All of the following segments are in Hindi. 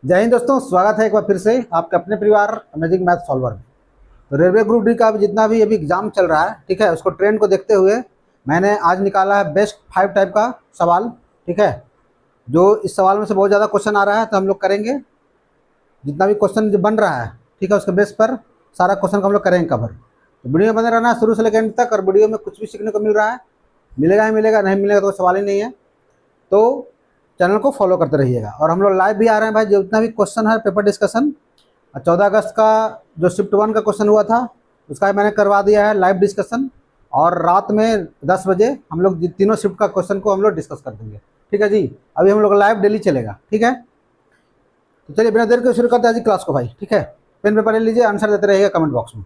जय हिंद दोस्तों, स्वागत है एक बार फिर से आपके अपने परिवार अमेजिंग मैथ सॉल्वर में। तो रेलवे ग्रुप डी का जितना भी अभी एग्जाम चल रहा है, ठीक है, उसको ट्रेंड को देखते हुए मैंने आज निकाला है बेस्ट 5 टाइप का सवाल। ठीक है, जो इस सवाल में से बहुत ज़्यादा क्वेश्चन आ रहा है तो हम लोग करेंगे जितना भी क्वेश्चन जो बन रहा है, ठीक है, उसके बेस पर सारा क्वेश्चन को हम लोग करेंगे कवर। तो वीडियो में बने रहना शुरू से लेकर एंड तक। और वीडियो में कुछ भी सीखने को मिल रहा है, मिलेगा ही मिलेगा, नहीं मिलेगा तो सवाल ही नहीं है। तो चैनल को फॉलो करते रहिएगा। और हम लोग लाइव भी आ रहे हैं भाई, जितना भी क्वेश्चन है पेपर डिस्कशन। 14 अगस्त का जो शिफ्ट 1 का क्वेश्चन हुआ था उसका मैंने करवा दिया है लाइव डिस्कशन। और रात में 10 बजे हम लोग तीनों शिफ्ट का क्वेश्चन को हम लोग डिस्कस कर देंगे। ठीक है जी, अभी हम लोग लाइव डेली चलेगा। ठीक है, तो चलिए बिना देर के शुरू करते हैं आज क्लास को भाई। ठीक है, पेन पेपर ले लीजिए, आंसर देते रहिएगा कमेंट बॉक्स में।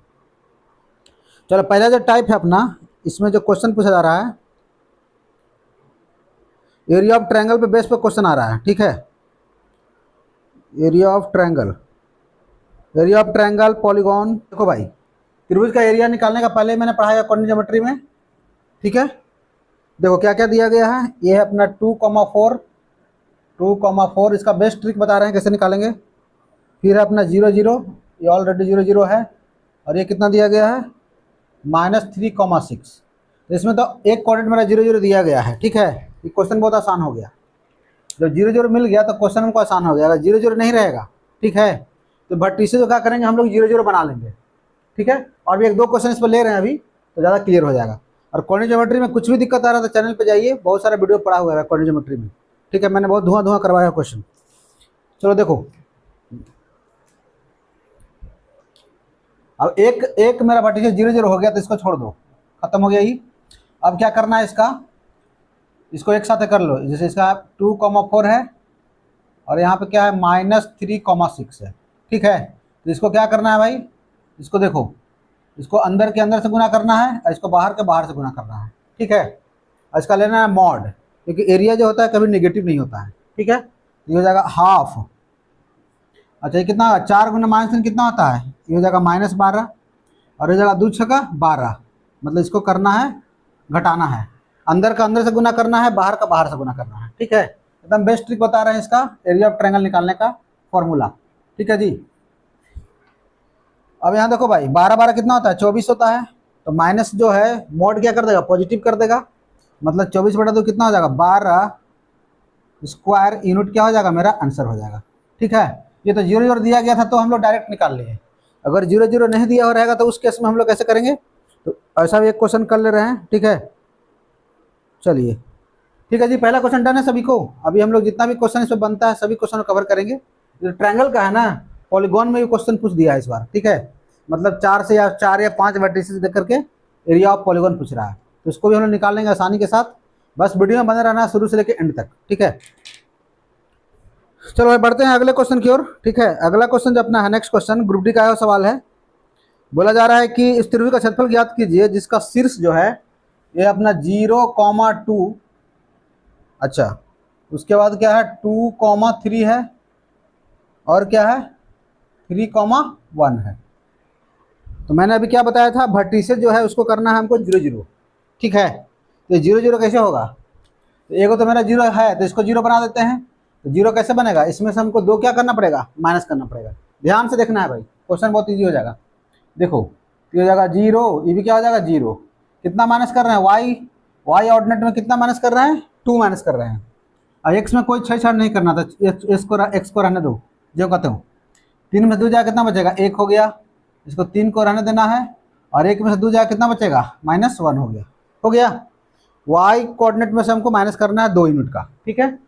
चलो, पहला जो टाइप है अपना, इसमें जो क्वेश्चन पूछा जा रहा है, एरिया ऑफ ट्रायंगल पे बेस पे क्वेश्चन आ रहा है। ठीक है, एरिया ऑफ ट्रायंगल पॉलीगॉन। देखो भाई, त्रिभुज का एरिया निकालने का पहले मैंने पढ़ाया कोऑर्डिनेट ज्योमेट्री में। ठीक है, देखो क्या क्या दिया गया है। ये है अपना 2,4 इसका बेस्ट ट्रिक बता रहे हैं कैसे निकालेंगे। फिर है अपना 0 0, ये ऑलरेडी 0 0 है। और ये कितना दिया गया है, -3,6। तो इसमें तो एक कोऑर्डिनेट मेरा 0 0 दिया गया है। ठीक है, ये क्वेश्चन बहुत आसान हो गया। जब 0 0 मिल गया तो क्वेश्चन हमको आसान हो गया। अगर 0 0 नहीं रहेगा, ठीक है, तो भट्टी से तो क्या करेंगे हम लोग 0 0 बना लेंगे। ठीक है, और भी एक दो क्वेश्चन इस पर ले रहे हैं अभी, तो ज़्यादा क्लियर हो जाएगा। और कोऑर्डिनेट ज्योमेट्री में कुछ भी दिक्कत आ रहा है तो चैनल पे जाइए, बहुत सारा वीडियो पड़ा हुआ है कोऑर्डिनेट ज्योमेट्री में। ठीक है, मैंने बहुत धुआं करवाया क्वेश्चन। चलो देखो, अब एक मेरा भट्टी से 0 0 हो गया तो इसको छोड़ दो, खत्म हो गया ही। अब क्या करना है, इसको एक साथ कर लो। जैसे इसका 2,4 है और यहाँ पे क्या है -3,6 है। ठीक है, तो इसको क्या करना है भाई, इसको देखो, इसको अंदर के अंदर से गुना करना है और इसको बाहर के बाहर से गुना करना है। ठीक है, और इसका लेना है मॉड, क्योंकि एरिया जो होता है कभी नेगेटिव नहीं होता है। ठीक है, ये हो जाएगा हाफ। अच्छा, ये कितना, 4 गुना -3 कितना होता है, ये हो जाएगा -12। और ये जाएगा 2 छक्का 12, मतलब इसको करना है, घटाना है। अंदर का अंदर से गुना करना है, बाहर का बाहर से गुना करना है। ठीक है, एकदम बेस्ट ट्रिक बता रहे हैं इसका एरिया ऑफ ट्रायंगल निकालने का फॉर्मूला। ठीक है जी, अब यहाँ देखो भाई, 12 12 कितना होता है, 24 होता है। तो माइनस जो है मॉड क्या कर देगा, पॉजिटिव कर देगा। मतलब 24/2 कितना हो जाएगा, 12 स्क्वायर यूनिट क्या हो जाएगा, मेरा आंसर हो जाएगा। ठीक है, ये तो 0 0 दिया गया था तो हम लोग डायरेक्ट निकाल लिए। अगर 0 0 नहीं दिया हो रहेगा तो उस केस में हम लोग कैसे करेंगे, तो ऐसा भी एक क्वेश्चन कर ले रहे हैं। ठीक है, चलिए ठीक है जी, पहला क्वेश्चन डन है सभी को। अभी हम लोग जितना भी क्वेश्चन इसमें बनता है सभी क्वेश्चन कवर करेंगे। जो ट्रायंगल का है ना, पॉलीगॉन में भी क्वेश्चन पूछ दिया है इस बार। ठीक है, मतलब 4 या 5 वर्टिसेस देख करके एरिया ऑफ पॉलीगॉन पूछ रहा है, तो इसको भी हम लोग निकाल लेंगे आसानी के साथ। बस वीडियो में बने रहना शुरू से लेकर एंड तक। ठीक है, चलो भाई बढ़ते हैं अगले क्वेश्चन की ओर। ठीक है, अगला क्वेश्चन जो अपना है, नेक्स्ट क्वेश्चन ग्रुप डी का सवाल है। बोला जा रहा है कि इस त्रिभुज का क्षेत्रफल ज्ञात कीजिए जिसका शीर्ष जो है ये अपना 0,2, अच्छा, उसके बाद क्या है 2,3 है, और क्या है 3,1 है। तो मैंने अभी क्या बताया था, वर्टिसेस जो है उसको करना है हमको 0 0। ठीक है, तो 0 0 कैसे होगा, तो एगो तो मेरा 0 है तो इसको 0 बना देते हैं। तो 0 कैसे बनेगा, इसमें से हमको 2 क्या करना पड़ेगा, माइनस करना पड़ेगा। ध्यान से देखना है भाई, क्वेश्चन बहुत ईजी हो जाएगा। देखो, ये हो जाएगा 0, ये भी क्या हो जाएगा 0। कितना माइनस कर रहे हैं, वाई ऑर्डिनेट में कितना माइनस कर रहे हैं, 2 माइनस कर रहे हैं। और एक्स में कोई छेड़छाड़ नहीं करना था, एक्स को रहने दो जो कहते हो। 3 में से 2 जाए कितना बचेगा, 1 हो गया। इसको 3 को रहने देना है, और 1 में से 2 जाए कितना बचेगा, -1 हो गया। हो गया, वाई कोऑर्डिनेट में से हमको माइनस करना है 2 यूनिट का। ठीक है,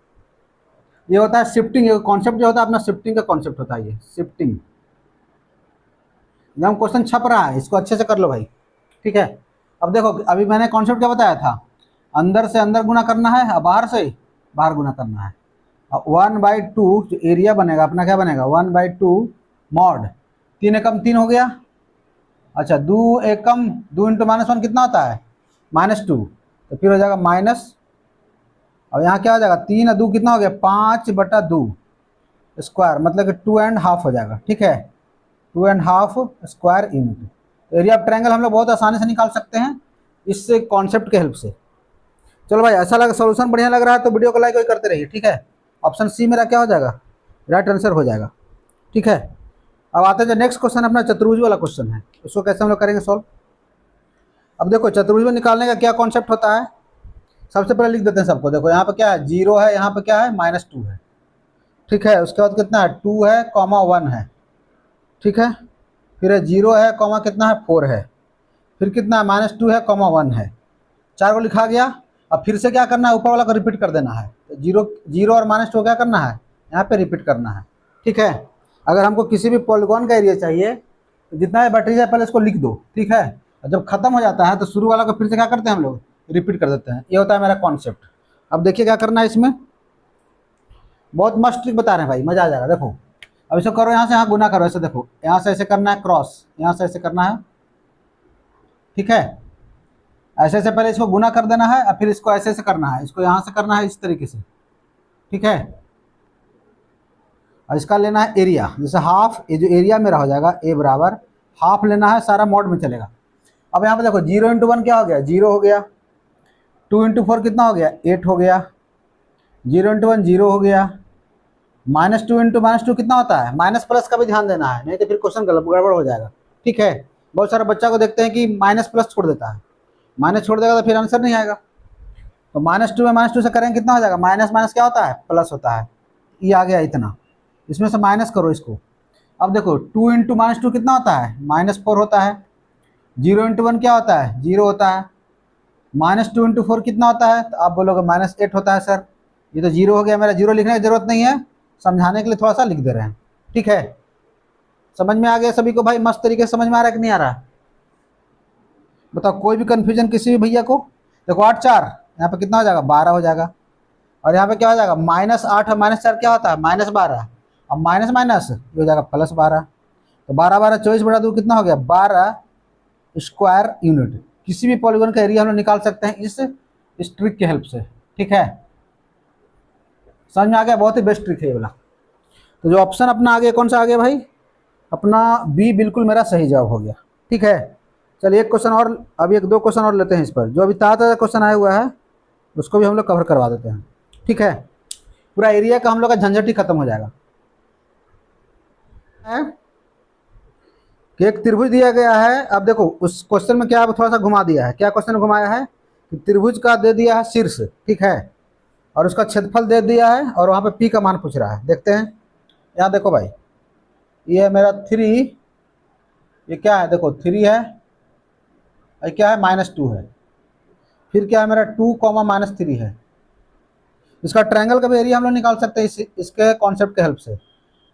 ये होता है शिफ्टिंग, कॉन्सेप्ट जो होता है अपना शिफ्टिंग का कॉन्सेप्ट होता है, ये शिफ्टिंग। एकदम क्वेश्चन छप रहा है, इसको अच्छे से कर लो भाई। ठीक है, अब देखो, अभी मैंने कॉन्सेप्ट क्या बताया था, अंदर से अंदर गुना करना है और बाहर से बाहर गुना करना है। 1/2 जो एरिया बनेगा अपना क्या बनेगा, 1/2 मॉड 3 एकम 3 हो गया। अच्छा, 2 एकम 2 × -1 कितना होता है, -2। तो फिर हो जाएगा माइनस, अब यहाँ क्या हो जाएगा, 3 और 2 कितना हो गया, 5/2 स्क्वायर, मतलब कि 2.5 हो जाएगा। ठीक है, 2.5 square unit. Area of triangle हम लोग बहुत आसानी से निकाल सकते हैं इससे, कॉन्सेप्ट के हेल्प से। चलो भाई, ऐसा लगा, सोल्यूशन बढ़िया लग रहा है तो वीडियो को लाइक करते रहिए। ठीक है, ऑप्शन सी मेरा क्या हो जाएगा, राइट आंसर हो जाएगा। ठीक है, अब आते हैं जो नेक्स्ट क्वेश्चन अपना चतुर्भुज वाला क्वेश्चन है, उसको कैसे हम लोग करेंगे सॉल्व। अब देखो चतुर्भुज में निकालने का क्या कॉन्सेप्ट होता है, सबसे पहले लिख देते हैं सबको। देखो यहाँ पे क्या है, 0 है, यहाँ पे क्या है, -2 है। ठीक है, उसके बाद कितना है, 2 है, कॉमा 1 है। ठीक है, फिर है 0 है, कॉमा कितना है, 4 है। फिर कितना है, -2 है, कॉमा 1 है। 4 को लिखा गया। अब फिर से क्या करना है, ऊपर वाला को रिपीट कर देना है। जीरो जीरो और -2 क्या करना है, यहाँ पे रिपीट करना है। ठीक है, अगर हमको किसी भी पॉलीगॉन का एरिया चाहिए तो जितना भी बैटरी है पहले इसको लिख दो। ठीक है, और जब खत्म हो जाता है तो शुरू वाला को फिर से क्या करते हैं हम लोग, रिपीट कर देते हैं। ये होता है मेरा कॉन्सेप्ट। अब देखिए क्या करना है इसमें, बहुत मस्त ट्रिक बता रहे हैं भाई, मजा आ जाएगा। देखो अब इसको करो, यहाँ से यहाँ गुना करो, ऐसे देखो, यहाँ से ऐसे करना है क्रॉस, यहाँ से ऐसे करना है। ठीक है, ऐसे ऐसे पहले इसको गुना कर देना है और फिर इसको ऐसे ऐसे करना है, इसको यहाँ से करना है इस तरीके से। ठीक है, और इसका लेना है एरिया, जैसे हाफ, ये जो एरिया मेरा हो जाएगा ए बराबर हाफ लेना है, सारा मोड में चलेगा। अब यहाँ पे देखो 0 × 1 क्या हो गया, 0 हो गया। 2 × 4 कितना हो गया, 8 हो गया। 0 × 1 0 हो गया। -2 × -2 कितना होता है, माइनस प्लस का भी ध्यान देना है, नहीं तो फिर क्वेश्चन गड़बड़ हो जाएगा। ठीक है, बहुत सारे बच्चा को देखते हैं कि माइनस प्लस छोड़ देता है, माइनस छोड़ देगा तो फिर आंसर नहीं आएगा। तो -2 में -2 से करेंगे कितना हो जाएगा, माइनस माइनस क्या होता है, प्लस होता है। ये आ गया इतना, इसमें से माइनस करो इसको। अब देखो 2 × -2 कितना होता है, -4 होता है। 0 × 1 क्या होता है, 0 होता है। -2 × 4 कितना होता है, तो आप बोलोगे -8 होता है सर। ये तो 0 हो गया मेरा, 0 लिखने की जरूरत नहीं है, समझाने के लिए थोड़ा सा लिख दे रहे हैं। ठीक है, समझ में आ गया सभी को भाई, मस्त तरीके से समझ में आ रहा है कि नहीं आ रहा, बताओ कोई भी कन्फ्यूजन किसी भी भैया को। देखो 8 4 यहाँ पे कितना हो जाएगा, 12 हो जाएगा। और यहाँ पे क्या हो जाएगा, -8 और -4 क्या होता है, -12। अब माइनस माइनस ये हो जाएगा +12। तो 12 12 24 बटा 2 कितना हो गया, 12 स्क्वायर यूनिट। किसी भी पॉलीगॉन का एरिया हम लोग निकाल सकते हैं इस ट्रिक की हेल्प से। ठीक है, समझ में आ गया, बहुत ही बेस्ट ट्रिक है ये वाला। तो जो ऑप्शन अपना आ गया, कौन सा आ गया भाई, अपना बी बिल्कुल मेरा सही जवाब हो गया। ठीक है, चलिए एक क्वेश्चन और, अभी एक दो क्वेश्चन और लेते हैं इस पर। जो अभी ताज़ा क्वेश्चन आया हुआ है उसको भी हम लोग कवर करवा देते हैं। ठीक है, पूरा एरिया का हम लोग का झंझट ही खत्म हो जाएगा। कि एक त्रिभुज दिया गया है। अब देखो उस क्वेश्चन में क्या थोड़ा सा घुमा दिया है, क्या क्वेश्चन घुमाया है कि त्रिभुज का दे दिया है शीर्ष, ठीक है, और उसका क्षेत्रफल दे दिया है, और वहाँ पे पी का मान पूछ रहा है। देखते हैं, यहाँ देखो भाई, ये है मेरा 3, ये क्या है, देखो 3 है, ये क्या है, -2 है। फिर क्या है मेरा 2, -3 है। इसका ट्रायंगल का भी एरिया हम लोग निकाल सकते हैं इसके कॉन्सेप्ट के हेल्प से।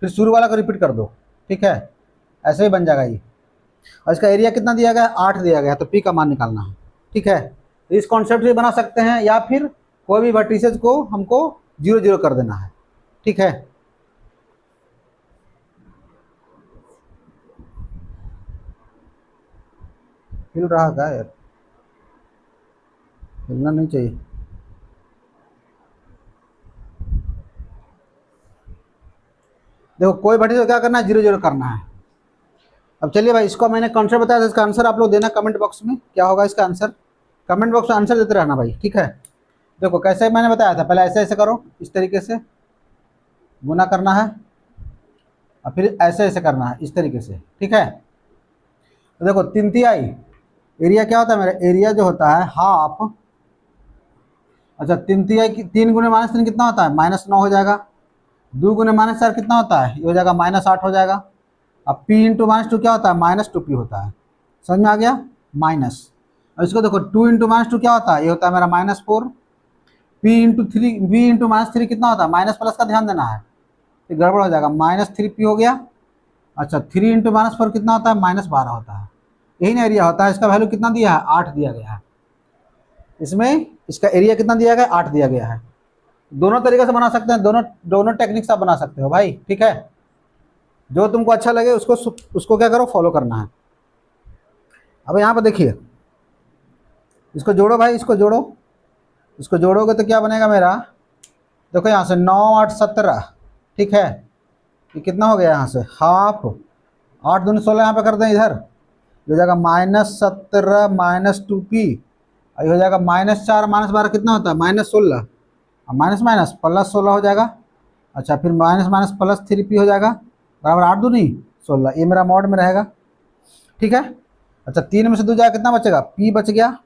फिर शुरू वाला को रिपीट कर दो। ठीक है, ऐसे ही बन जाएगा ये। और इसका एरिया कितना दिया गया है, 8 दिया गया है, तो पी का मान निकालना है। ठीक है, तो इस कॉन्सेप्ट से बना सकते हैं, या फिर कोई भी वर्टिसेस को हमको 0 0 कर देना है। ठीक है, हिल रहा क्या यार, हिलना नहीं चाहिए। देखो कोई वर्टिसेस क्या करना है, 0 0 करना है। अब चलिए भाई, इसको मैंने कॉन्सेप्ट बताया था, इसका आंसर आप लोग देना कमेंट बॉक्स में, क्या होगा इसका आंसर, कमेंट बॉक्स में आंसर देते रहना भाई। ठीक है, देखो कैसे मैंने बताया था, पहले ऐसे ऐसे करो, इस तरीके से गुना करना है, और फिर ऐसे ऐसे करना है इस तरीके से। ठीक है, तो देखो 3 तिहाई एरिया क्या होता है मेरा, एरिया जो होता है हाफ, अच्छा 3 तिहाई 3 × -3 कितना होता है, -9 हो जाएगा। 2 × -4 कितना होता है, ये हो जाएगा -8 हो जाएगा। अब p × -2 क्या होता है, -2p होता है। समझ में आ गया, माइनस। और इसको देखो 2 × -2 क्या होता है, ये होता है मेरा -4। p × 3 b × -3 कितना होता है, माइनस प्लस का ध्यान देना है, ये गड़बड़ हो जाएगा, -3p हो गया। अच्छा 3 × -4 कितना होता है, -12 होता है। यही ना एरिया होता है, इसका वैल्यू कितना दिया है, 8 दिया गया है। इसमें इसका एरिया कितना दिया गया है, 8 दिया गया है। दोनों तरीके से बना सकते हैं, दोनों टेक्निक से आप बना सकते हो भाई। ठीक है, जो तुमको अच्छा लगे उसको क्या करो, फॉलो करना है। अब यहाँ पर देखिए, इसको जोड़ो भाई, इसको जोड़ो, इसको जोड़ोगे तो क्या बनेगा मेरा, देखो यहाँ से 9 8 17। ठीक है, ये कितना हो गया यहाँ से, हाफ, 8 दूनी 16, यहाँ पे कर दें इधर, ये हो जाएगा -17 -2p, ये हो जाएगा -4 -12 कितना होता है, -16, माइनस माइनस +16 हो जाएगा। अच्छा, फिर माइनस माइनस प्लस 3p हो जाएगा, बराबर 8 दूनी 16, ये मेरा मॉड में रहेगा। ठीक है। अच्छा, 3 में से 2 जाएगा, कितना बचेगा, p बच गया,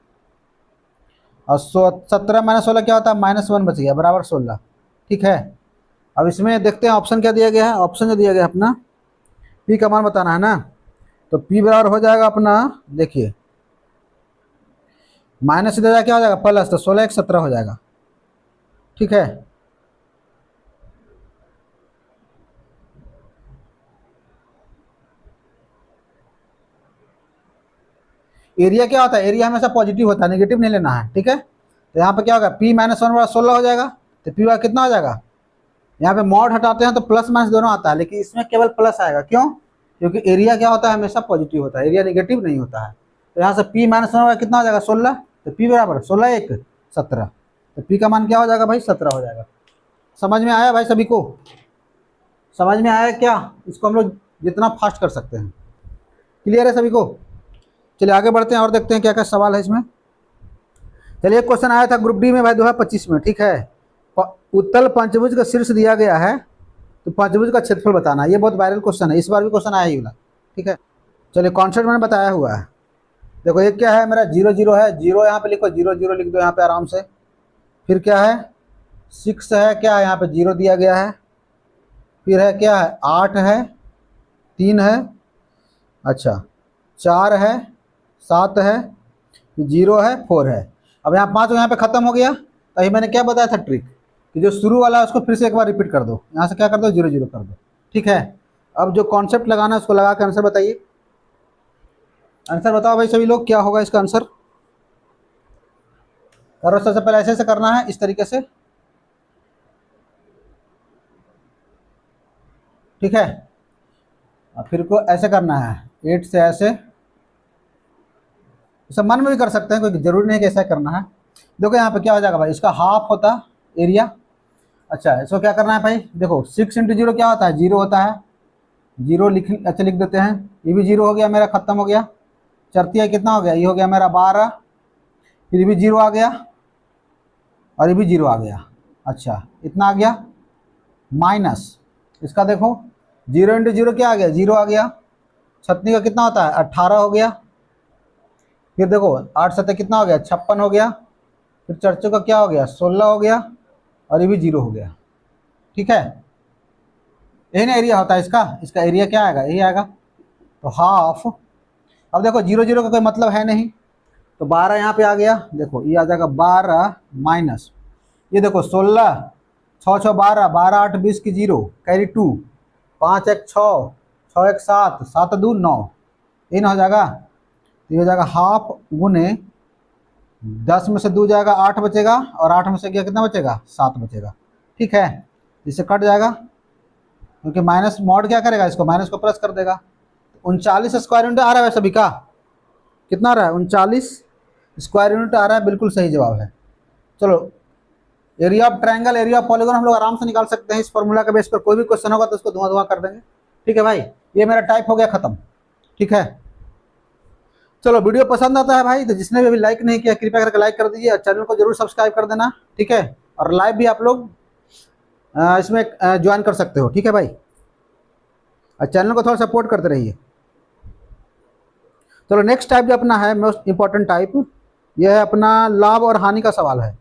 और 17 माइनस 16 क्या होता है, -1 बच गया, बराबर 16। ठीक है। अब इसमें देखते हैं ऑप्शन क्या दिया गया है। ऑप्शन जो दिया गया है अपना, p का मान बताना है ना, तो p बराबर हो जाएगा अपना, देखिए माइनस से क्या हो जाएगा, प्लस, तो 16 1 17 हो जाएगा। ठीक है। एरिया क्या होता है, एरिया हमेशा पॉजिटिव होता है, नेगेटिव नहीं लेना है। ठीक है। तो यहाँ पे क्या होगा, p -1 बराबर 16 हो जाएगा, तो p बराबर कितना हो जाएगा, यहाँ पे मॉड हटाते हैं तो प्लस माइनस दोनों आता है, लेकिन इसमें केवल प्लस आएगा। क्यों, क्योंकि एरिया क्या होता है, हमेशा पॉजिटिव होता है, एरिया नेगेटिव नहीं होता है। तो यहाँ से p -1 कितना हो जाएगा, 16, तो p बराबर 16 1 17, तो p का मान क्या हो जाएगा भाई, 17 हो जाएगा। समझ में आया भाई सभी को, समझ में आया क्या, इसको हम लोग जितना फास्ट कर सकते हैं। क्लियर है सभी को। चलिए आगे बढ़ते हैं और देखते हैं क्या क्या सवाल है इसमें। चलिए, एक क्वेश्चन आया था ग्रुप डी में भाई 2025 में। ठीक है। उत्तल पंचभुज का शीर्ष दिया गया है, तो पंचभुज का क्षेत्रफल बताना। ये बहुत वायरल क्वेश्चन है, इस बार भी क्वेश्चन आया ही वाला। ठीक है। चलिए, कॉन्सेप्ट मैंने बताया हुआ है। देखो, एक क्या है मेरा 0 0 है, 0 यहाँ पे लिखो, 0 0 लिख दो यहाँ पे आराम से। फिर क्या है 6 है, क्या है यहाँ पे 0 दिया गया है। फिर है क्या है 8 है, 3 है, अच्छा 4 है, 7 है, 0 है, 4 है। अब यहाँ 5 यहाँ पे ख़त्म हो गया, तो अभी मैंने क्या बताया था ट्रिक, कि जो शुरू वाला है उसको फिर से एक बार रिपीट कर दो, यहाँ से क्या कर दो 0 0 कर दो। ठीक है। अब जो कॉन्सेप्ट लगाना है उसको लगा के आंसर बताइए। आंसर बताओ भाई सभी लोग, क्या होगा इसका आंसर। और सबसे पहले ऐसे करना है, इस तरीके से। ठीक है। और फिर को ऐसे करना है, 8 से ऐसे, इसे मन में भी कर सकते हैं, कोई जरूरी नहीं कि ऐसा करना है। देखो यहाँ पे क्या हो जाएगा भाई, इसका हाफ होता एरिया। अच्छा, इसको क्या करना है भाई, देखो 6 × 0 क्या होता है, 0 होता है, 0 अच्छा लिख देते हैं। ये भी 0 हो गया मेरा, खत्म हो गया। चरतिया कितना हो गया, ये हो गया मेरा 12, फिर भी 0 आ गया, और ये भी 0 आ गया। अच्छा, इतना आ गया, माइनस इसका देखो 0 × 0 क्या आ गया, 0 आ गया। छतनी का कितना होता है, 18 हो गया। फिर देखो 8 7 कितना हो गया, 56 हो गया। फिर चर्चों का क्या हो गया, 16 हो गया, और ये भी 0 हो गया। ठीक है। यही ना एरिया होता है इसका, इसका एरिया क्या आएगा, यही आएगा, तो हाफ। अब देखो 0 0 का कोई मतलब है नहीं, तो 12 यहाँ पे आ गया, देखो ये आ जाएगा 12 माइनस, ये देखो 16, 6 6 12, 12 8 20 की 0 कैरी 2, 5 1 6, 6 1 7, 7 2 9, ये ना हो जाएगा। ये हो जाएगा हाफ गुने 10 में से 2 जाएगा, 8 बचेगा, और 8 में से क्या कितना बचेगा, 7 बचेगा। ठीक है। इससे कट जाएगा, क्योंकि माइनस मॉड क्या करेगा, इसको माइनस को प्लस कर देगा। 39 स्क्वायर यूनिट आ रहा है सभी का, कितना आ रहा है, 39 स्क्वायर यूनिट आ रहा है, बिल्कुल सही जवाब है। चलो, area of triangle, area of polygon हम लोग आराम से निकाल सकते हैं इस फॉर्मूला के बेस पर। कोई भी क्वेश्चन होगा तो उसको धुआं धुआं कर देंगे। ठीक है भाई, ये मेरा टाइप हो गया खत्म। ठीक है। चलो, वीडियो पसंद आता है भाई तो जिसने भी अभी लाइक नहीं किया कृपया करके लाइक कर दीजिए, और चैनल को जरूर सब्सक्राइब कर देना। ठीक है। और लाइव भी आप लोग इसमें ज्वाइन कर सकते हो। ठीक है भाई, और चैनल को थोड़ा सपोर्ट करते रहिए। चलो, नेक्स्ट टाइप जो अपना है मोस्ट इंपॉर्टेंट टाइप, यह है अपना लाभ और हानि का सवाल है।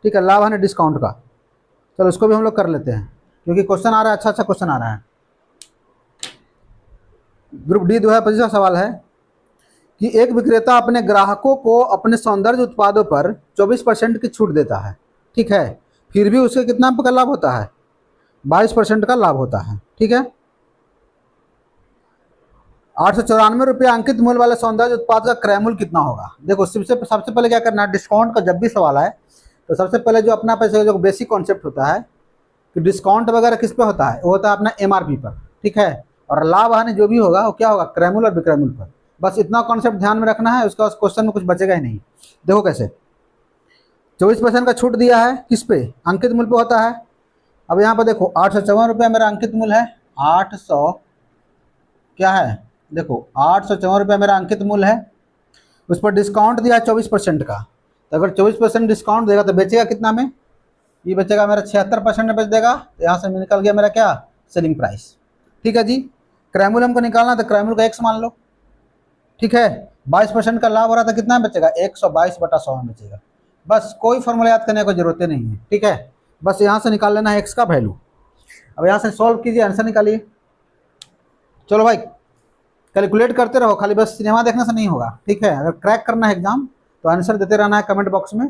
ठीक है, लाभ हानि डिस्काउंट का। चलो, इसको भी हम लोग कर लेते हैं, क्योंकि क्वेश्चन आ रहा है, अच्छा अच्छा क्वेश्चन आ रहा है। ग्रुप डी 2025 का सवाल है कि एक विक्रेता अपने ग्राहकों को अपने सौंदर्य उत्पादों पर 24% की छूट देता है। ठीक है। फिर भी उसे कितना का लाभ होता है, 22% का लाभ होता है। ठीक है। 894 रुपये अंकित मूल्य वाले सौंदर्य उत्पाद का क्रय मूल्य कितना होगा। देखो, सबसे पहले क्या करना है, डिस्काउंट का जब भी सवाल आए तो सबसे पहले जो अपना पैसे जो बेसिक कॉन्सेप्ट होता है कि डिस्काउंट वगैरह किस पे होता है, वो होता है अपना MRP पर। ठीक है। और लाभ हानि जो भी होगा वो क्या होगा, क्रय मूल्य और विक्रय मूल्य पर। बस इतना कॉन्सेप्ट ध्यान में रखना है, उसका क्वेश्चन में कुछ बचेगा ही नहीं। देखो कैसे 24% का छूट दिया है, किस पे, अंकित मूल्य पे होता है। अब यहाँ पर देखो 854 रुपये मेरा अंकित मूल्य है, 800 क्या है, देखो 854 रुपये मेरा अंकित मूल्य है, उस पर डिस्काउंट दिया है 24% का। तो अगर 24% डिस्काउंट देगा तो बेचेगा कितना में, ये बचेगा मेरा 76% में बेच देगा, तो यहाँ से निकल गया मेरा क्या, सेलिंग प्राइस। ठीक है जी। क्रैमुल हमको निकालना, तो क्रैमुल का एक्स मान लो। ठीक है, 22% का लाभ हो रहा था, कितना बचेगा, 122/100 में बचेगा। बस कोई फॉर्मूला याद करने की जरूरत नहीं है। ठीक है, बस यहाँ से निकाल लेना है एक्स का वैल्यू। अब यहाँ से सॉल्व कीजिए, आंसर निकालिए। चलो भाई, कैलकुलेट करते रहो, खाली बस सिनेमा देखने से नहीं होगा। ठीक है, अगर क्रैक करना है एग्जाम तो आंसर देते रहना है कमेंट बॉक्स में।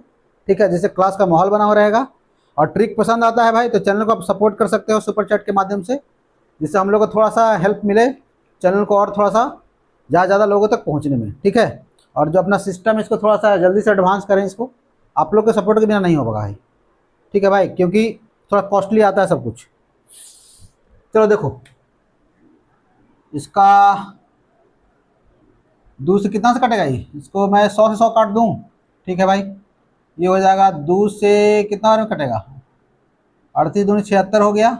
ठीक है, जिससे क्लास का माहौल बना हुआ रहेगा। और ट्रिक पसंद आता है भाई तो चैनल को आप सपोर्ट कर सकते हो सुपर चैट के माध्यम से, जिससे हम लोग को थोड़ा सा हेल्प मिले चैनल को और थोड़ा सा ज़्यादा लोगों तक पहुँचने में। ठीक है, और जो अपना सिस्टम है इसको थोड़ा सा जल्दी से एडवांस करें, इसको आप लोग के सपोर्ट के बिना नहीं हो पाएगा भाई। ठीक है भाई, क्योंकि थोड़ा कॉस्टली आता है सब कुछ। चलो देखो, इसका 2 से कितना से कटेगा ये, इसको मैं 100 से 100 काट दूँ। ठीक है भाई, ये हो जाएगा 2 से कितना में कटेगा, 38 दूनी 76 हो गया,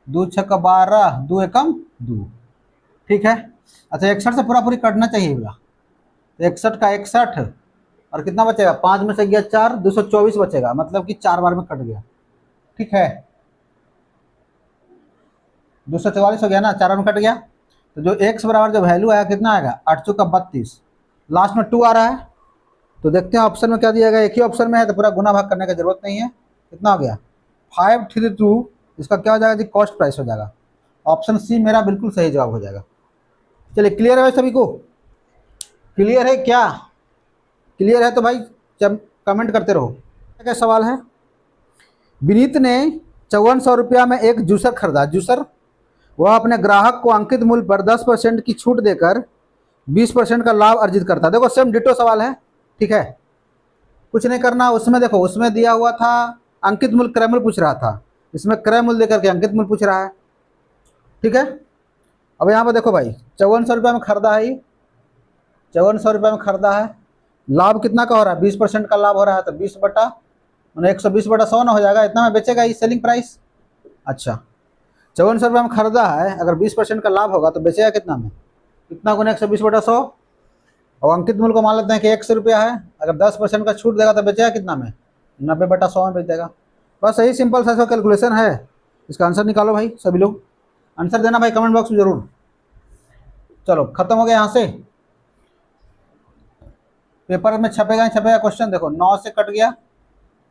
2 छक्का 12, 2 एकम 2। ठीक है, अच्छा 61 से पूरा पूरी कटना चाहिए बोला, तो 61 का 61 और कितना बचेगा, 5 में से गया 4, 224 बचेगा, मतलब कि 4 बार में कट गया। ठीक है, 244 हो गया ना, 4 बार में कट गया। तो जो x बराबर जो वैल्यू आया कितना आएगा, 8 चौका 32, लास्ट में 2 आ रहा है। तो देखते हैं ऑप्शन में क्या दिया गया, एक ही ऑप्शन में है तो पूरा गुना भाग करने की जरूरत नहीं है। कितना हो गया, 532। इसका क्या हो जाएगा जी, कॉस्ट प्राइस हो जाएगा। ऑप्शन सी मेरा बिल्कुल सही जवाब हो जाएगा। चलिए, क्लियर है सभी को, क्लियर है क्या, क्लियर है तो भाई जब कमेंट करते रहो। क्या सवाल है, विनीत ने 5400 रुपया में एक जूसर खरीदा। जूसर वह अपने ग्राहक को अंकित मूल्य पर 10% की छूट देकर 20% का लाभ अर्जित करता है। देखो सेम डिटो सवाल है। ठीक है, कुछ नहीं करना, उसमें देखो उसमें दिया हुआ था अंकित मूल्य क्रय मूल्य पूछ रहा था, इसमें क्रय मूल्य देकर के अंकित मूल्य पूछ रहा है। ठीक है, अब यहाँ पर देखो भाई 5400 रुपये में खरीदा है, 5400 रुपये में खरीदा है, लाभ कितना का हो रहा है, 20% का लाभ हो रहा है, तो 120/100 ना हो जाएगा, इतना में बेचेगा ये सेलिंग प्राइस। अच्छा, 5400 रुपये में खरीदा है, अगर 20% का लाभ होगा तो बेचेगा कितना में, कितना गुना 120/100, और अंकित मूल्य को मान लेते हैं कि 100 रुपया है, अगर 10% का छूट देगा तो बेचेगा कितना में, 90/100 में बेच देगा। बस यही सिंपल सा कैलकुलेशन है। इसका आंसर निकालो भाई, सभी लोग आंसर देना भाई कमेंट बॉक्स में जरूर। चलो खत्म हो गया यहाँ से, पेपर में छपेगा क्वेश्चन। देखो 9 से कट गया,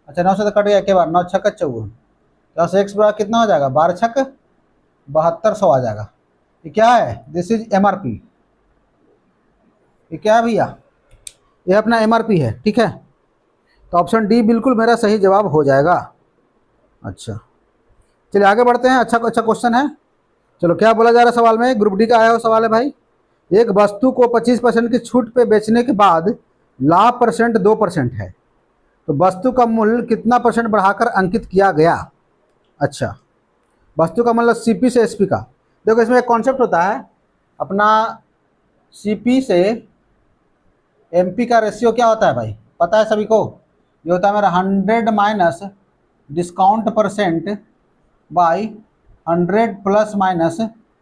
अच्छा 9 से तो कट गया एक बार, 9 छक्का 54, यहाँ से एक्स बराबर कितना हो जाएगा, 12 छक्क 7200 आ जाएगा। ये क्या है, दिस इज MRP। ये क्या है भैया, ये अपना MRP है। ठीक है, तो ऑप्शन डी बिल्कुल मेरा सही जवाब हो जाएगा। अच्छा चलिए आगे बढ़ते हैं, अच्छा क्वेश्चन है। चलो क्या बोला जा रहा है सवाल में, ग्रुप डी का आया हुआ सवाल है भाई। एक वस्तु को 25% की छूट पे बेचने के बाद लाभ परसेंट 2% है, तो वस्तु का मूल्य कितना परसेंट बढ़ाकर अंकित किया गया। अच्छा, वस्तु का मतलब CP से SP का। देखो इसमें एक कॉन्सेप्ट होता है अपना, CP से MP का रेशियो क्या होता है भाई, पता है सभी को, ये होता है मेरा 100 minus discount percent by 100 plus minus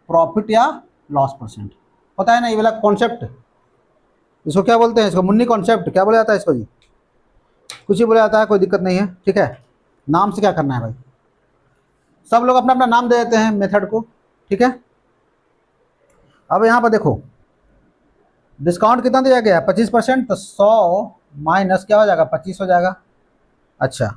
profit या लॉस परसेंट। पता है ना ये वाला कॉन्सेप्ट, इसको क्या बोलते हैं, इसको मुन्नी कॉन्सेप्ट क्या बोला जाता है इसको जी, कुछ ही बोला जाता है, कोई दिक्कत नहीं है। ठीक है, नाम से क्या करना है भाई, सब लोग अपना अपना नाम दे देते हैं मेथड को। ठीक है, अब यहाँ पर देखो डिस्काउंट कितना दिया गया है, 25%, तो 100 माइनस क्या हो जाएगा, 25 हो जाएगा। अच्छा,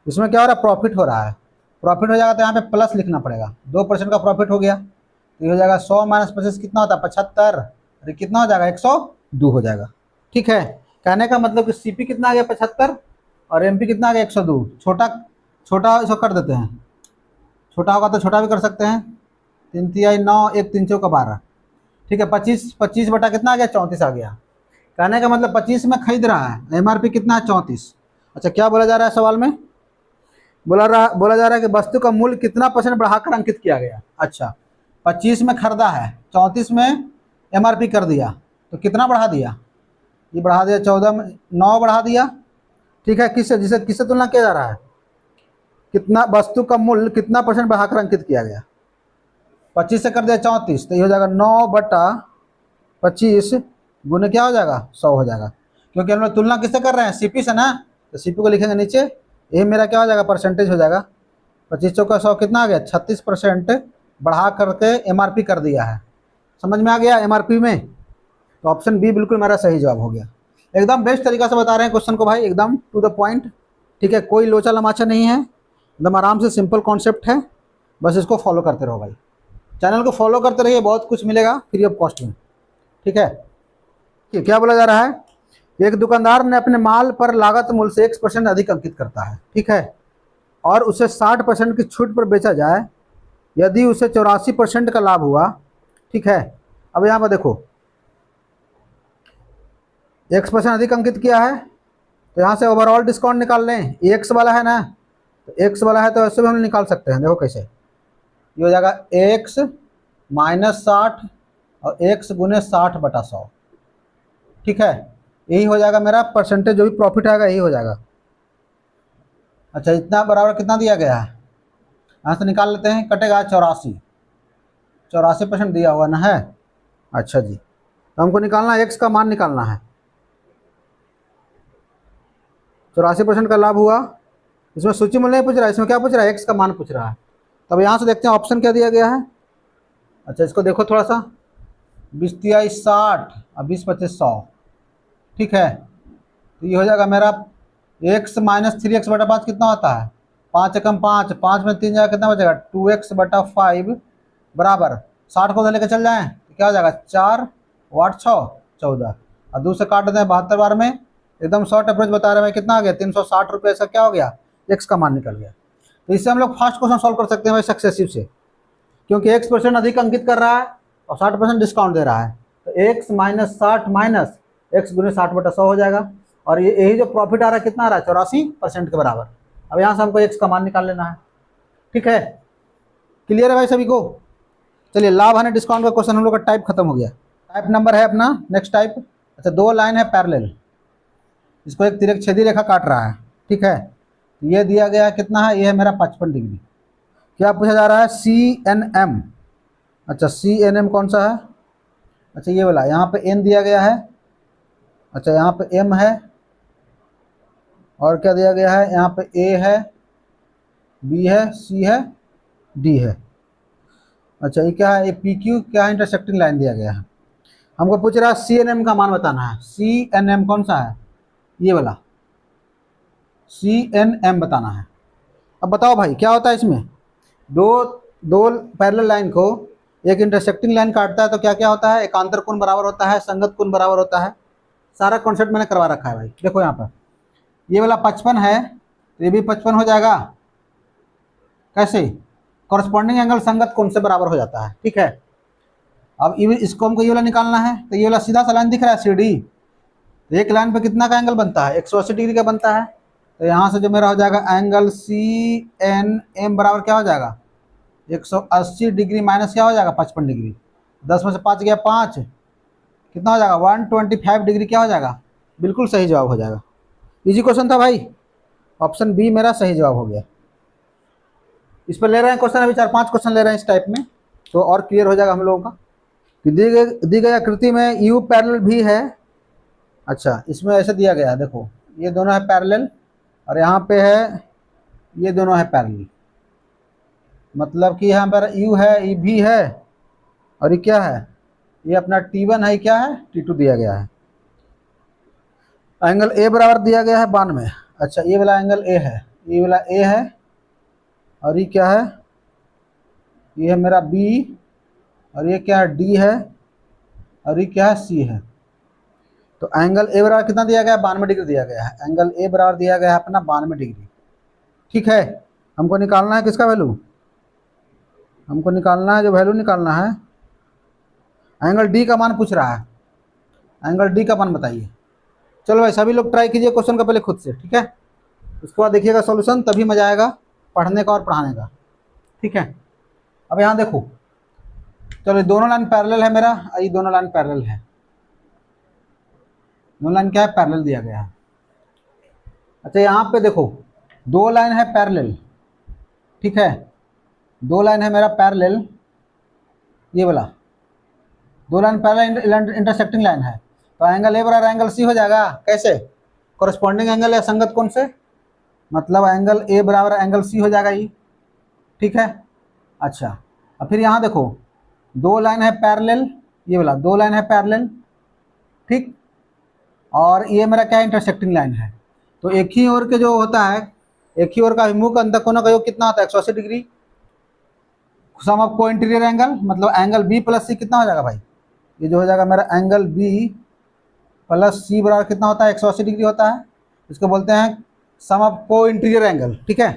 इसमें क्या हो रहा है, प्रॉफिट हो रहा है, प्रॉफिट हो जाएगा तो यहाँ पे प्लस लिखना पड़ेगा, 2% का प्रॉफिट हो गया, तो ये हो जाएगा 100 माइनस 25 कितना होता है, 75, अरे कितना हो जाएगा, 102 हो जाएगा। ठीक है, कहने का मतलब कि CP कितना आ गया 75 और MP कितना आ गया 102। छोटा इसको कर देते हैं, छोटा होगा तो छोटा भी कर सकते हैं, 3 तिहाई 9, 1 3 चौका 12। ठीक है, 25 बटा कितना आ गया, 34 आ गया। कहने का मतलब 25 में खरीद रहा है, MRP कितना है, 34। अच्छा क्या बोला जा रहा है सवाल में, बोला जा रहा है कि वस्तु का मूल्य कितना परसेंट बढ़ाकर अंकित किया गया। अच्छा 25 में खरीदा है, 34 में MRP कर दिया, तो कितना बढ़ा दिया, ये बढ़ा दिया 14 में 9 बढ़ा दिया। ठीक है, किससे तुलना किया जा रहा है, कितना वस्तु का मूल्य कितना परसेंट बढ़ाकर अंकित किया गया, 25 से कर दिया 34, तो ये हो जाएगा 9/25 गुने क्या हो जाएगा, 100 हो जाएगा। क्योंकि हम लोग तुलना किससे कर रहे हैं, CP से ना, तो CP को लिखेंगे नीचे ये मेरा क्या हो जाएगा, परसेंटेज हो जाएगा। 25 चौका 100 कितना आ गया, 36% बढ़ा करके MRP कर दिया है। समझ में आ गया MRP में? तो ऑप्शन बी बिल्कुल मेरा सही जवाब हो गया। एकदम बेस्ट तरीका से बता रहे हैं क्वेश्चन को भाई, एकदम टू द पॉइंट। ठीक है, कोई लोचा लमाचा नहीं है, एकदम आराम से सिंपल कॉन्सेप्ट है, बस इसको फॉलो करते रहो भाई। चैनल को फॉलो करते रहिए, बहुत कुछ मिलेगा फ्री ऑफ कॉस्ट में। ठीक है, क्या बोला जा रहा है, एक दुकानदार ने अपने माल पर लागत मूल्य से 1% अधिक अंकित करता है, ठीक है, और उसे 60% की छूट पर बेचा जाए, यदि उसे 84% का लाभ हुआ। ठीक है, अब यहाँ पर देखो 1% अधिक अंकित किया है, तो यहाँ से ओवरऑल डिस्काउंट निकाल लें। एक्स वाला है ना, तो एक्स वाला है तो ऐसे भी हम निकाल सकते हैं। देखो कैसे, ये हो जाएगा x माइनस 60 और x गुने 60/100। ठीक है, यही हो जाएगा मेरा परसेंटेज, जो भी प्रॉफिट आएगा यही हो जाएगा। अच्छा, इतना बराबर कितना दिया गया है, यहाँ से निकाल लेते हैं, कटेगा 84% दिया हुआ ना है। अच्छा जी, तो हमको निकालना है, x का मान निकालना है। 84% का लाभ हुआ, इसमें सूची मूल्य नहीं पूछ रहा है, इसमें क्या पूछ रहा है, x का मान पूछ रहा है। तब यहाँ से देखते हैं ऑप्शन क्या दिया गया है। अच्छा, इसको देखो थोड़ा सा, 20×3 60 और 20×25 100। ठीक है, तो ये हो जाएगा मेरा x माइनस 3x/5 कितना होता है, 5 एकम 5, 5 में 3 जाएगा कितना बचेगा, 2x/5 बराबर 60 को उधर लेकर चल जाएँ तो क्या हो जाएगा, 4 वाट 6 14, और 2 से काट देते हैं 72 बार में, एकदम शॉर्ट अप्रोच बता रहे हैं। कितना आ गया, 360 रुपये। ऐसा क्या हो गया, x का मान निकल गया। तो इससे हम लोग फास्ट क्वेश्चन सॉल्व कर सकते हैं भाई सक्सेसिव से, क्योंकि 1% अधिक अंकित कर रहा है और 60% डिस्काउंट दे रहा है, तो x माइनस 60 माइनस x गुने 60/100 हो जाएगा। और ये यही जो प्रॉफिट आ रहा है कितना आ रहा है, 84% के बराबर। अब यहाँ से हमको x का मान निकाल लेना है। ठीक है, क्लियर है भाई सभी को? चलिए, लाभ हानि डिस्काउंट का क्वेश्चन हम लोग का टाइप खत्म हो गया। टाइप नंबर है अपना नेक्स्ट टाइप। अच्छा, 2 लाइन है पैरेलल, इसको एक तिरछेदी रेखा काट रहा है। ठीक है, ये दिया गया है कितना है, ये है मेरा 55 डिग्री। क्या पूछा जा रहा है, CNM। अच्छा, CNM कौन सा है, अच्छा ये वाला, यहाँ पे N दिया गया है। अच्छा, यहाँ पे M है, और क्या दिया गया है, यहाँ पे A है, B है, C है, D है। अच्छा, ये क्या है, ये PQ क्या है, इंटरसेक्टिंग लाइन दिया गया है। हमको पूछ रहा है CNM का मान बताना है। CNM कौन सा है, ये वाला CNM बताना है। अब बताओ भाई क्या होता है इसमें, दो पैरेलल लाइन को एक इंटरसेक्टिंग लाइन काटता है तो क्या क्या होता है, एकांतर कोण बराबर होता है, संगत कोण बराबर होता है। सारा कॉन्सेप्ट मैंने करवा रखा है भाई। देखो यहाँ पर ये वाला 55 है, तो ये भी 55 हो जाएगा। कैसे, कॉरस्पॉन्डिंग एंगल संगत कोण से बराबर हो जाता है। ठीक है, अब इसको हमको ये वाला निकालना है, तो ये वाला सीधा सा लाइन दिख रहा है CD, तो एक लाइन पे कितना का एंगल बनता है, 180 डिग्री का बनता है। तो यहाँ से जो मेरा हो जाएगा एंगल CNM बराबर क्या हो जाएगा, 180 डिग्री माइनस क्या हो जाएगा, 55 डिग्री। 10 में से 5 गया 5, कितना हो जाएगा, 125 डिग्री क्या हो जाएगा, बिल्कुल सही जवाब हो जाएगा। इजी क्वेश्चन था भाई, ऑप्शन बी मेरा सही जवाब हो गया। इस पर ले रहे हैं क्वेश्चन, अभी 4-5 क्वेश्चन ले रहे हैं इस टाइप में, तो और क्लियर हो जाएगा हम लोगों का कि दी गई आकृति में U पैरेलल भी है। अच्छा, इसमें ऐसे दिया गया है, देखो ये दोनों है पैरेलल, और यहाँ पे है ये दोनों है पैरेलल, मतलब कि यहाँ पर U है, ये भी है, और ये क्या है, ये अपना T1 है, क्या है T2 दिया गया है। एंगल A बराबर दिया गया है 92। अच्छा, ये वाला एंगल A है, ये वाला A है, और ये क्या है, ये है मेरा B, और ये क्या है D है, और ये क्या है C है। तो एंगल A बराबर कितना दिया गया है, 92 डिग्री दिया गया है। एंगल A बराबर दिया गया है अपना 92 डिग्री। ठीक है, हमको निकालना है किसका वैल्यू, हमको निकालना है, जो वैल्यू निकालना है, एंगल D का मान पूछ रहा है, एंगल D का मान बताइए। चलो भाई सभी लोग ट्राई कीजिए क्वेश्चन का पहले खुद से। ठीक है, उसके बाद देखिएगा सॉल्यूशन, तभी मजा आएगा पढ़ने का और पढ़ाने का। ठीक है, अब यहाँ देखो, चलो दोनों लाइन पैरेलल है मेरा, ये दोनों लाइन पैरेलल है, दोनों लाइन क्या है, पैरेलल दिया गया है। अच्छा, यहाँ पे देखो 2 लाइन है पैरेलल। ठीक है, 2 लाइन है मेरा पैरेलल, ये वाला 2 लाइन पैरेलल इंटरसेक्टिंग लाइन है, तो एंगल A बराबर एंगल C हो जाएगा। कैसे, कॉरस्पॉन्डिंग एंगल या संगत कोण से, मतलब एंगल ए बराबर एंगल सी हो जाएगा ये, ठीक है। अच्छा, अब फिर यहाँ देखो, दो लाइन है पैरेलल, ये वाला दो लाइन है पैरेलल, ठीक, और ये मेरा क्या इंटरसेक्टिंग लाइन है। तो एक ही ओर के जो होता है, एक ही ओर का अभिमुख अंतःकोणों का योग कितना होता है, 180 डिग्री। सम ऑफ को इंटीरियर एंगल, मतलब एंगल बी प्लस सी कितना हो जाएगा भाई, ये जो हो जाएगा मेरा एंगल बी प्लस सी बराबर कितना होता है, 180 डिग्री होता है। इसको बोलते हैं सम ऑफ को इंटीरियर एंगल, ठीक है।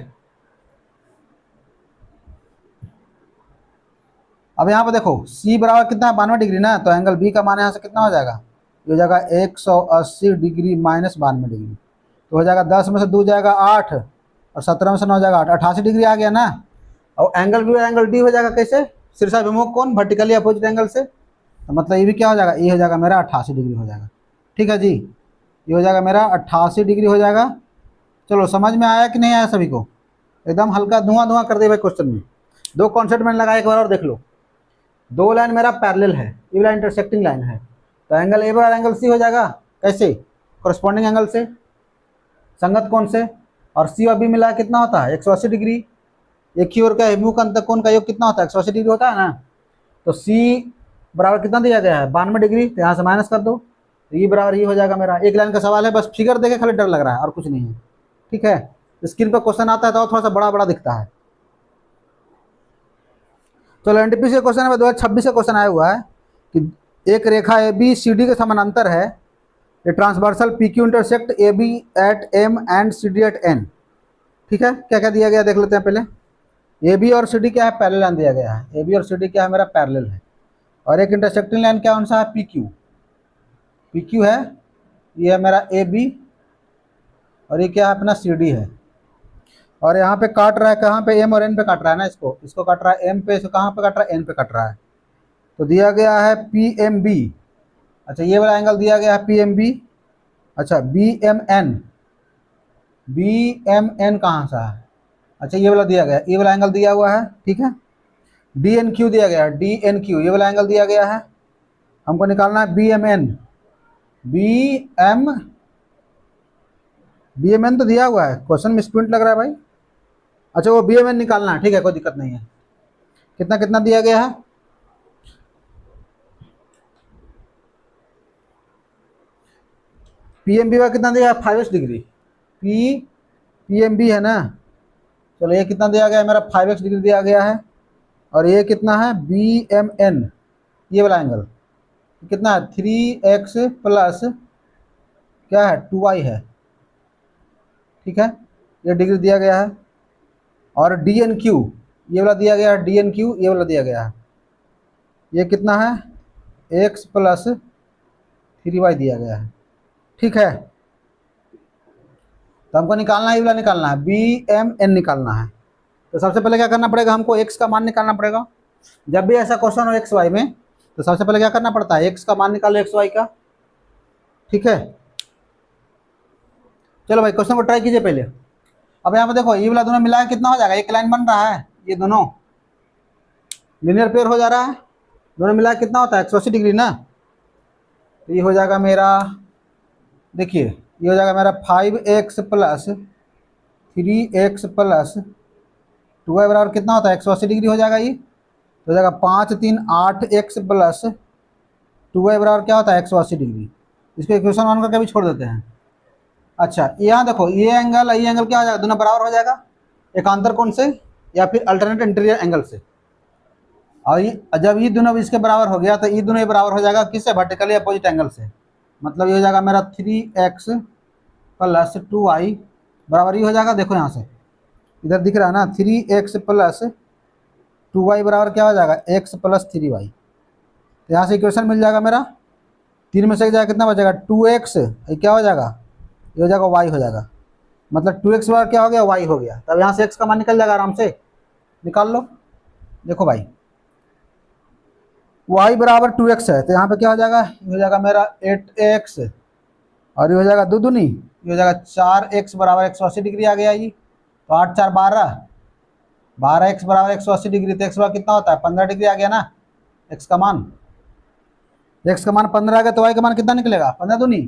अब यहाँ पे देखो सी बराबर कितना है, 92 डिग्री ना, तो एंगल बी का मान यहाँ से कितना हो जाएगा, ये हो जाएगा 180 डिग्री माइनस 92 डिग्री, तो हो जाएगा 10 में से 2 जाएगा 8, और 17 में से 9 जाएगा 8, 88 डिग्री आ गया ना। और एंगल बी और एंगल डी हो जाएगा कैसे, शीर्षाभिमुख कोण वर्टिकली अपोजिट एंगल से, तो मतलब ये भी क्या हो जाएगा, ये हो जाएगा मेरा 88 डिग्री हो जाएगा, ठीक है जी। ये हो जाएगा मेरा 88 डिग्री हो जाएगा। चलो समझ में आया कि नहीं आया सभी को, एकदम हल्का धुआं धुआं कर दे भाई क्वेश्चन में। दो कॉन्सेप्ट मैंने लगाया, एक बार और देख लो। दो लाइन मेरा पैरेलल है, ये वाला इंटरसेक्टिंग लाइन है, तो एंगल ए बराबर एंगल सी हो जाएगा कैसे, कोरस्पॉन्डिंग एंगल से, संगत कोण से, और सी और बी मिला कितना होता है, 180 डिग्री। एक ही ओर का अभिमुख अंतःकोण का योग कितना होता है, 180 डिग्री होता है ना। तो सी बराबर कितना दिया गया है, 92 डिग्री, तो यहाँ से माइनस कर दो, तो ये बराबर ये हो जाएगा मेरा। एक लाइन का सवाल है, बस फिगर देखे खाली डर लग रहा है और कुछ नहीं है, ठीक है। स्क्रीन पर क्वेश्चन आता है तो थोड़ा सा बड़ा बड़ा दिखता है। तो एनटीपीसी क्वेश्चन में 2026 का क्वेश्चन आया हुआ है कि एक रेखा ए बी सी डी के समानांतर है, ये transversal P Q intersect A B at M and C D at N, ठीक है। क्या क्या दिया गया देख लेते हैं पहले। ए बी और सी डी क्या है, पैरेलल लाइन दिया गया है, ए बी और सी डी क्या है मेरा पैरेलल है, और एक इंटरसेक्टिंग लाइन क्या कौन सा है, पी क्यू, पी क्यू है, ये है मेरा ए बी, और ये क्या है अपना सी डी है। और यहाँ पे काट रहा है कहाँ पे, एम और एन पे काट रहा है ना, इसको काट रहा है एम पे, इसको कहाँ पे काट रहा है, एन पे काट रहा है। तो दिया गया है पी एम बी, अच्छा ये वाला एंगल दिया गया है पी एम बी। अच्छा B M N, B M N कहाँ सा है, अच्छा ये वाला दिया गया है, ये वाला एंगल दिया हुआ है, ठीक है। डी एन क्यू दिया गया है, डी एन क्यू ये वाला एंगल दिया गया है, हमको निकालना है B M N, B M, B M N तो दिया हुआ है, क्वेश्चन में स्प्रिंट लग रहा है भाई। अच्छा वो बी एम एन निकालना है, ठीक है, कोई दिक्कत नहीं है। कितना कितना दिया गया है, पी एम बी का कितना दिया है, 5 डिग्री, पी एम बी है ना। चलो ये कितना दिया गया है मेरा, 5x डिग्री दिया गया है, और ये कितना है बी एम एन, ये वाला एंगल कितना है, 3x प्लस क्या है 2y है, ठीक है, ये डिग्री दिया गया है। और डी एन क्यू ये वाला दिया गया है, डी एन क्यू ये वाला दिया गया है, ये कितना है x प्लस 3y दिया गया है, ठीक है। तो हमको निकालना है, ये वाला निकालना है, बी एम एन निकालना है। तो सबसे पहले क्या करना पड़ेगा, हमको x का मान निकालना पड़ेगा। जब भी ऐसा क्वेश्चन हो एक्स वाई में, तो सबसे पहले क्या करना पड़ता है, x का मान निकालो एक्स वाई का, ठीक है। चलो भाई क्वेश्चन को ट्राई कीजिए पहले। अब यहाँ पे देखो ये वाला दोनों मिलाया कितना हो जाएगा, एक लाइन बन रहा है, ये दोनों लिनियर पेयर हो जा रहा है, दोनों मिलाया कितना होता है 180 डिग्री ना। तो ये हो जाएगा मेरा, देखिए ये हो जाएगा मेरा 5x plus 3x plus 2y बराबर कितना होता है 180 डिग्री हो जाएगा। ये तो हो जाएगा 5 3 8x प्लस 2y बराबर क्या होता है 180 डिग्री। इसको इक्वेशन 1 करके भी छोड़ देते हैं। अच्छा यहाँ देखो ये एंगल क्या हो जाएगा, दोनों बराबर हो जाएगा एकांतर कोण से या फिर अल्टरनेट इंटीरियर एंगल से। और ये जब ये दोनों इसके बराबर हो गया तो ये दोनों बराबर हो जाएगा किससे, वर्टिकली अपोजिट एंगल से। मतलब ये हो जाएगा मेरा 3x प्लस 2y बराबर ये हो जाएगा, देखो यहाँ से इधर दिख रहा है ना 3x प्लस 2y बराबर क्या हो जाएगा x प्लस 3y। तो यहाँ से इक्वेशन मिल जाएगा मेरा, 3 में से जाएगा कितना बचेगा 2x, ये क्या हो जाएगा, ये हो जाएगा y हो जाएगा। मतलब 2x बराबर क्या हो गया y हो गया। तब यहाँ से x का मान निकल जाएगा, आराम से निकाल लो। देखो भाई y बराबर 2x है, तो यहाँ पे क्या हो जाएगा, ये हो जाएगा मेरा 8x, और ये हो जाएगा 2 दूनी, ये हो जाएगा 4x बराबर 180 डिग्री आ गया ये। तो 8 4 12, 12x बराबर 180 डिग्री, तो x बराबर कितना होता है 15 डिग्री आ गया ना। x का मान 15 आ गया, तो y का मान कितना निकलेगा 15 दूनी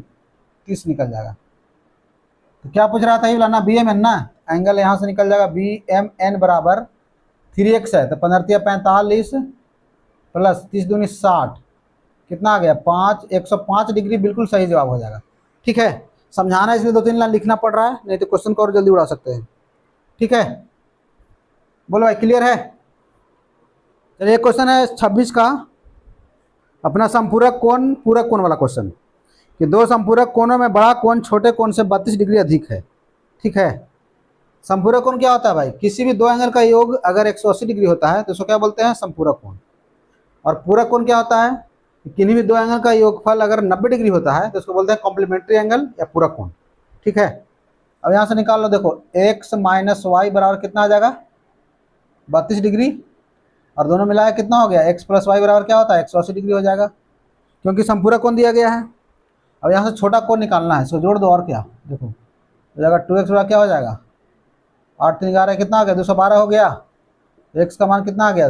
30 निकल जाएगा। तो क्या पूछ रहा था ये वाला ना, बी एम एन ना, एंगल यहाँ से निकल जाएगा बी एम एन बराबर 3x है, तो 15 45 प्लस 30 दूनी 60, कितना आ गया 5, 105 डिग्री बिल्कुल सही जवाब हो जाएगा। ठीक है, समझाना है इसलिए 2-3 लाइन लिखना पड़ रहा है, नहीं तो क्वेश्चन को और जल्दी उड़ा सकते हैं। ठीक है, बोलो भाई क्लियर है। चलिए क्वेश्चन है 26 का अपना संपूरक कोण पूरक कोण वाला क्वेश्चन, कि दो संपूरक कोणों में बड़ा कोण छोटे कोण से 32 डिग्री अधिक है। ठीक है, संपूरक कोण क्या होता है भाई, किसी भी दो एंगल का योग अगर 180 डिग्री होता है तो उसको क्या बोलते हैं, संपूरक कोण। और पूरक कोण क्या होता है, किन्हीं भी दो एंगल का योगफल अगर 90 डिग्री होता है तो उसको बोलते हैं कॉम्प्लीमेंट्री एंगल या पूरक कोण। ठीक है, अब यहाँ से निकाल लो, देखो x माइनस वाई बराबर कितना आ जाएगा 32 डिग्री, और दोनों मिलाया कितना हो गया x प्लस वाई बराबर क्या होता है 180 डिग्री हो जाएगा, क्योंकि संपूरक कोण दिया गया है। अब यहाँ से छोटा कोण निकालना है, इसको जोड़ दो, और क्या देखो हो जाएगा 2x बराबर क्या हो जाएगा 8 3 11 कितना आ गया 212 हो गया, x का मान कितना आ गया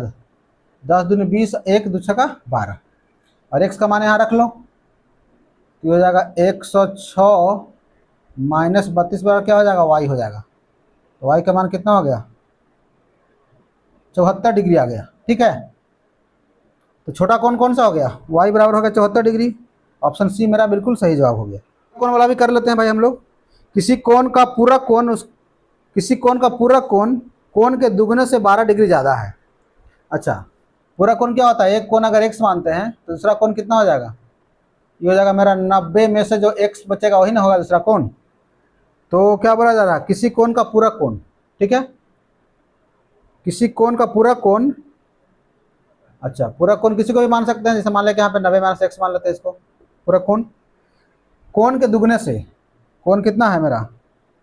10 दूनी 20, 1 2 का 12, और x का मान यहाँ रख लो, तो हो जाएगा 106 माइनस 32 बराबर क्या हो जाएगा y हो जाएगा, तो y का मान कितना हो गया 74 डिग्री आ गया। ठीक है, तो छोटा कोण कौन सा हो गया, y बराबर हो गया 74 डिग्री, ऑप्शन सी मेरा बिल्कुल सही जवाब हो गया। कोण वाला भी कर लेते हैं भाई हम लोग, किसी कोण का पूरक कोण कोण के दुगने से 12 डिग्री ज़्यादा है। अच्छा, पूरक कोण क्या होता है, एक कोण अगर x मानते हैं तो दूसरा कोण कितना हो जाएगा, ये हो जाएगा मेरा 90 में से जो x बचेगा वही ना होगा दूसरा कोण, तो क्या बोला जा रहा है किसी कोण का पूरक कोण। ठीक है, किसी कोण का पूरक कोण, अच्छा पूरक कोण किसी को भी मान सकते हैं, जैसे मान लें कि यहाँ पे 90 माइनस x मान लेते हैं इसको पूरक कोण, कोण के दुगने से, कोण कितना है मेरा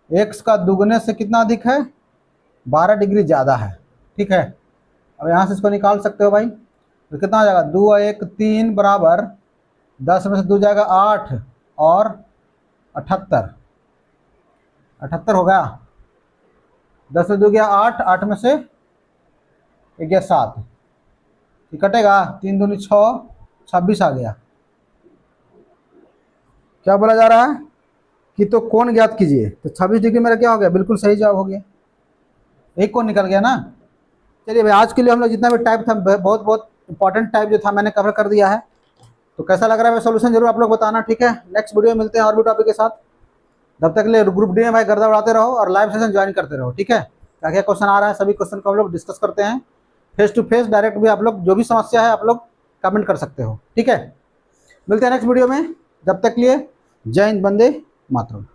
x का दुगने से कितना अधिक है 12 डिग्री ज़्यादा है। ठीक है, अब यहाँ से इसको निकाल सकते हो भाई, तो कितना हो जाएगा 2 और 1 3 बराबर 10 में से 2 जाएगा 8 और 78 हो गया, 10 से 2 गया 8, 8 में से 1 गया 7, ये कटेगा 3 दूनी 6, 26 आ गया। क्या बोला जा रहा है कि तो कोण ज्ञात कीजिए, तो 26 डिग्री मेरा क्या हो गया बिल्कुल सही जवाब हो गया, एक कोण निकल गया ना। चलिए भाई आज के लिए हम लोग जितना भी टाइप था बहुत इंपॉर्टेंट टाइप जो था मैंने कवर कर दिया है, तो कैसा लग रहा है सोल्यूशन जरूर आप लोग बताना। ठीक है, नेक्स्ट वीडियो में मिलते हैं और भी टॉपिक के साथ, तब तक के लिए ग्रुप डी में भाई गर्दा उड़ाते रहो और लाइव सेशन ज्वाइन करते रहो। ठीक है, क्या क्या क्वेश्चन आ रहा है सभी क्वेश्चन को हम लोग डिस्कस करते हैं, फेस टू फेस डायरेक्ट भी आप लोग जो भी समस्या है आप लोग कमेंट कर सकते हो। ठीक है, मिलते हैं नेक्स्ट वीडियो में, जब तक के लिए जय हिंद, वंदे मातरम।